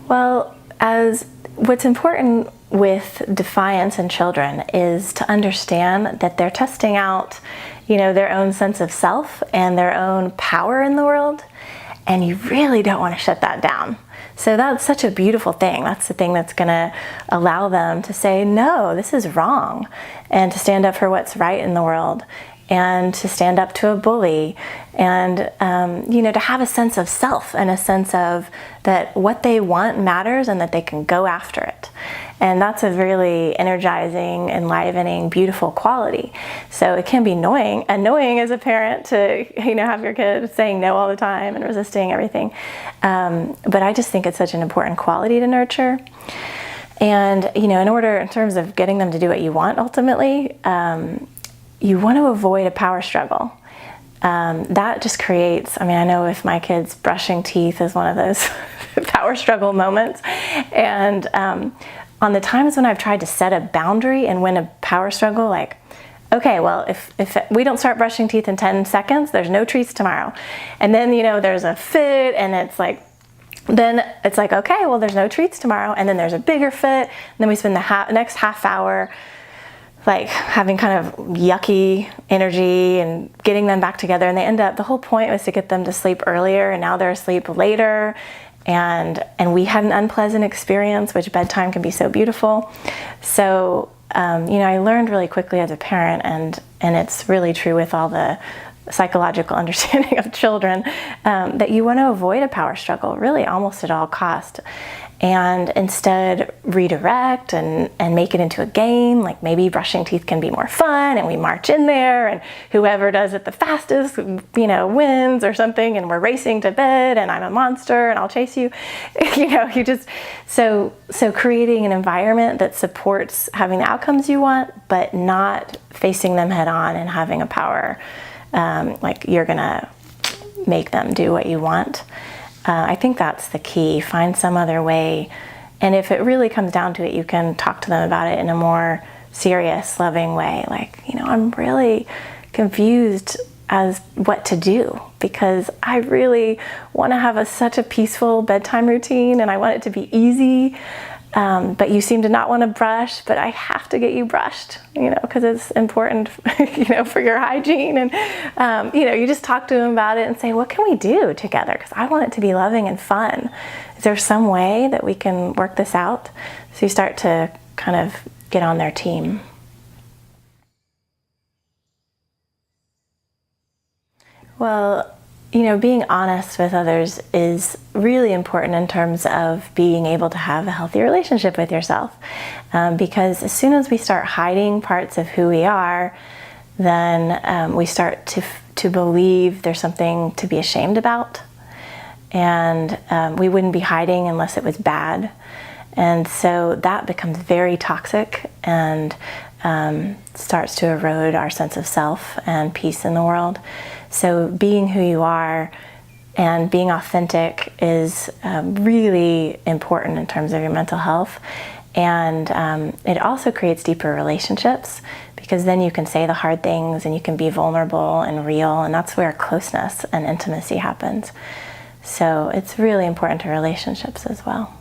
Well, as what's important with defiance in children is to understand that they're testing out, their own sense of self and their own power in the world, and you really don't want to shut that down. So that's such a beautiful thing. That's the thing that's going to allow them to say, no, this is wrong, and to stand up for what's right in the world, and to stand up to a bully, and to have a sense of self and a sense of that what they want matters and that they can go after it. And that's a really energizing, enlivening, beautiful quality. So it can be annoying as a parent to have your kid saying no all the time and resisting everything. But I just think it's such an important quality to nurture. And in terms of getting them to do what you want ultimately, you want to avoid a power struggle. That just creates, I know with my kids, brushing teeth is one of those power struggle moments. And on the times when I've tried to set a boundary and win a power struggle, like, okay, well, if we don't start brushing teeth in 10 seconds, there's no treats tomorrow. And then, there's a fit, and it's like, okay, well, there's no treats tomorrow. And then there's a bigger fit. And then we spend the next half hour like having kind of yucky energy and getting them back together. And the whole point was to get them to sleep earlier, and now they're asleep later. And we had an unpleasant experience, which bedtime can be so beautiful. So, I learned really quickly as a parent, and it's really true with all the psychological understanding of children, that you want to avoid a power struggle really almost at all cost. And instead redirect and make it into a game. Like maybe brushing teeth can be more fun, and we march in there, and whoever does it the fastest, wins or something, and we're racing to bed, and I'm a monster and I'll chase you. So creating an environment that supports having the outcomes you want, but not facing them head on and having a power, like you're gonna make them do what you want. I think that's the key. Find some other way. And if it really comes down to it, you can talk to them about it in a more serious, loving way. Like, I'm really confused as what to do, because I really want to have such a peaceful bedtime routine, and I want it to be easy. But you seem to not want to brush, but I have to get you brushed, because it's important, for your hygiene. And, you just talk to them about it and say, what can we do together? Because I want it to be loving and fun. Is there some way that we can work this out? So you start to kind of get on their team. Well, being honest with others is really important in terms of being able to have a healthy relationship with yourself. Because as soon as we start hiding parts of who we are, then we start to believe there's something to be ashamed about. And we wouldn't be hiding unless it was bad. And so that becomes very toxic and starts to erode our sense of self and peace in the world. So being who you are and being authentic is really important in terms of your mental health. And it also creates deeper relationships, because then you can say the hard things and you can be vulnerable and real, and that's where closeness and intimacy happens. So it's really important to relationships as well.